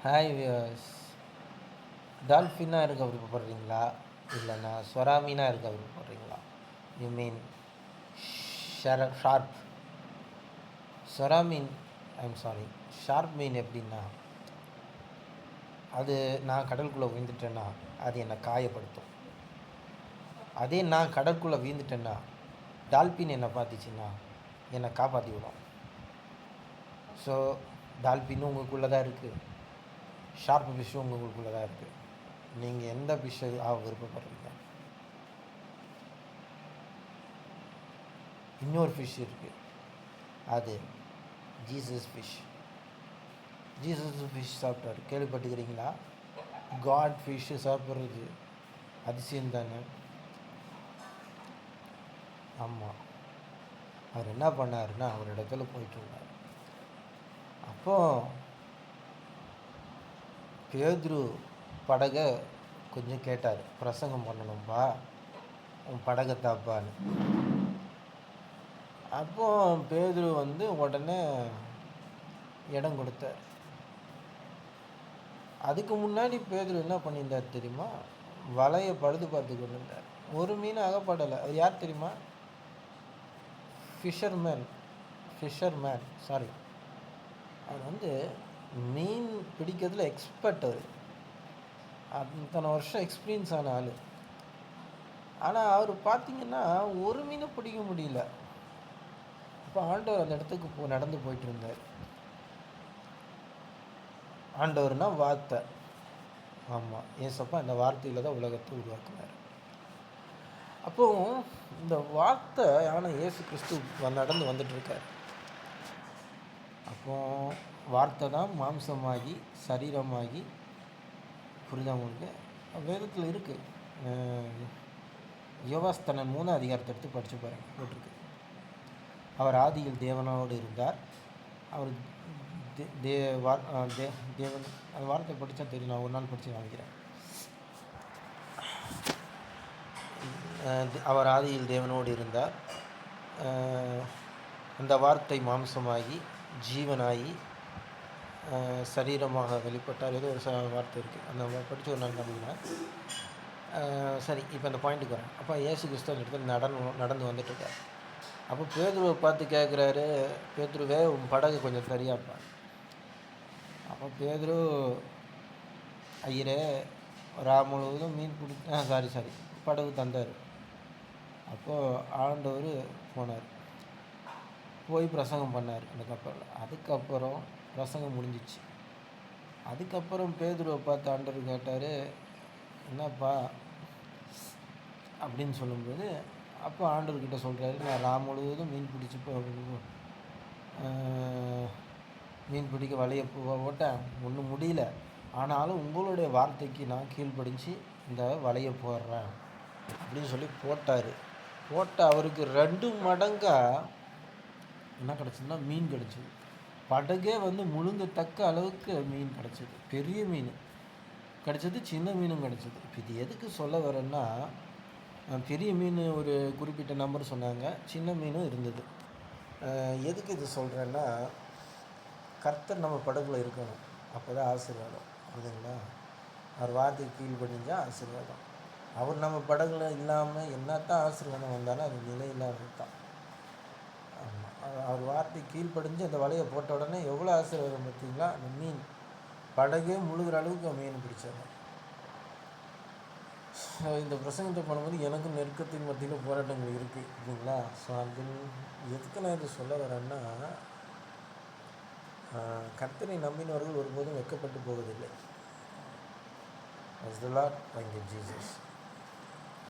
Hi wears. டால்ஃபினாக இருக்க விருப்பப்படுறீங்களா, இல்லைன்னா ஸ்வராமீனாக இருக்க விருப்பப்படுறீங்களா? You mean sharp. ஸ்வராமீன், ஐம் சாரி, ஷார்ப் மீன் எப்படின்னா, அது நான் கடலுக்குள்ளே வீழ்ந்துட்டேன்னா அது என்னை காயப்படுத்தும். அதே நான் கடலுக்குள்ளே வீழ்ந்துட்டேன்னா டால்பின் என்னை பார்த்துச்சின்னா என்னை காப்பாற்றி விடும். ஸோ டால்பினும் உங்களுக்குள்ளே தான் இருக்குது, ஷார்ப் ஃபிஷ்ஷும் உங்களுக்குள்ளே தான் இருக்குது. நீங்கள் எந்த ஃபிஷ்ஷை விருப்பப்படுறீங்க? இன்னொரு ஃபிஷ் இருக்குது, அது ஜீசஸ் ஃபிஷ். ஜீசஸ் ஃபிஷ் சாப்பிட்டாரு, கேள்விப்பட்டுக்கிறீங்களா? காட் ஃபிஷ்ஷு சாப்பிட்றது அதிசயம் தானே. ஆமாம், அவர் என்ன பண்ணாருன்னா, அவர் இடத்துல போயிட்டு இருந்தார். அப்போது பேதுரு படகை கொஞ்சம் கேட்டார், பிரசங்கம் பண்ணணும்பா, உன் படகை தாப்பான்னு. அப்போ பேதுரு உடனே இடம் கொடுத்தார். அதுக்கு முன்னாடி பேதுரு என்ன பண்ணியிருந்தார் தெரியுமா? வலையை பழுது பார்த்து கொண்டு இருந்தார். ஒரு மீன் அகப்படலை. அது யார் தெரியுமா? ஃபிஷர்மேன் சாரி, அவர் மீன் பிடிக்கிறதுல எக்ஸ்பர்ட். அவர் அத்தனை வருஷம் எக்ஸ்பீரியன்ஸ் ஆன ஆள். ஆனால் அவர் பார்த்திங்கன்னா ஒரு மீனை பிடிக்க முடியல. அப்போ ஆண்டவர் அந்த இடத்துக்கு நடந்து போயிட்டு இருந்தார். ஆண்டவர்னா வார்த்தை. ஆமாம், ஏசப்பா இந்த வார்த்தையில் தான் உலகத்தை உருவாக்குனார். அப்போது இந்த வார்த்தை ஆனால் இயேசு கிறிஸ்து நடந்து வந்துட்டுருக்கார். அப்போ வார்த்தை தான் மாம்சமாகி சரீரமாகி, புரிதா உங்களுக்கு? வேதத்தில் இருக்குது. யோவாஸ்தனன் 3 அதிகாரத்தை எடுத்து படித்து பாருங்கள், போட்டிருக்கு. அவர் ஆதியில் தேவனோடு இருந்தார். அவர் தேவன், அந்த வார்த்தை படித்தா தெரியும். நான் ஒரு நாள் படித்து காமிக்கிறேன். அவர் ஆதியில் தேவனோடு இருந்தார். அந்த வார்த்தை மாம்சமாகி ஜீவனாகி சரீரமாக வெளிப்பட்டார். ஏதோ ஒரு வார்த்தை இருக்குது, அந்த படித்து ஒரு நாள் காமிக்கிறேன். சரி, இப்போ அந்த பாயிண்ட்டுக்கு வரேன். அப்போ இயேசு கிறிஸ்து அந்த இடத்துல நடந்து வந்துட்டுருக்கார். அப்போ பேதுருவை பார்த்து கேட்குறாரு, பேதுருவே உன் படகு கொஞ்சம் சரியாப்பா. அப்போ பேதுரு, ஐயரே முழுவதும் மீன் சாரி படகு தந்தார். அப்போது ஆண்டவர் போனார், போய் பிரசங்கம் பண்ணார் அந்த கப்பலில். அதுக்கப்புறம் பிரசங்கம் முடிஞ்சிச்சு. அதுக்கப்புறம் பேதுருவை பார்த்து ஆண்டவர் கேட்டார், என்னப்பா அப்படின்னு சொல்லும்போது, அப்போ ஆண்டவர்கிட்ட சொல்கிறாரு, நான் முழுவதும் மீன் பிடிக்க வலையை போட்டேன், ஒன்றும் முடியல. ஆனாலும் உங்களுடைய வார்த்தைக்கு நான் கீழ்ப்படிஞ்சு இந்த வலையை போடுறேன் அப்படின்னு சொல்லி போட்டார். போட்ட அவருக்கு 2 மடங்காக என்ன கிடச்சதுன்னா மீன் கிடச்சிது. படகே முழுங்கத்தக்க அளவுக்கு மீன் கிடச்சிது. பெரிய மீன் கிடச்சிது, சின்ன மீனும் கிடச்சிது. இப்போ இது எதுக்கு சொல்ல வரேன்னா, பெரிய மீன் ஒரு குறிப்பிட்ட நம்பர் சொன்னாங்க, சின்ன மீனும் இருந்தது. எதுக்கு இது சொல்கிறேன்னா, கர்த்தர் நம்ம படகுல இருக்கணும், அப்போ தான் ஆசீர்வாதம். புரியுதுங்களா? அவர் வார்த்தைக்கு கீழ்ப்படிஞ்சால் ஆசீர்வாதம். அவர் நம்ம படகுல இல்லாமல் என்னத்தான் ஆசீர்வாதம் வந்தாலும் அது நிலை இல்லாமல் தான். ஆமாம், அவர் வார்த்தை கீழ்ப்படிஞ்சு அந்த வலையை போட்ட உடனே எவ்வளோ ஆசீர்வாதம் பார்த்தீங்களா? அந்த மீன் படகே முழுகிற அளவுக்கு மீன் பிடிச்சாங்க. இந்த பிரசங்கத்தை பண்ணும்போது எனக்கும் நெருக்கத்தின் மத்தியில் போராட்டங்கள் இருக்குது, இல்லைங்களா? ஸோ அதில் எதுக்கு நான் இதை சொல்ல வரேன்னா, கர்த்தரை நம்பினவர்கள் ஒருபோதும் வெட்கப்பட்டு போவதில்லை. Praise the Lord. Thank you, Jesus.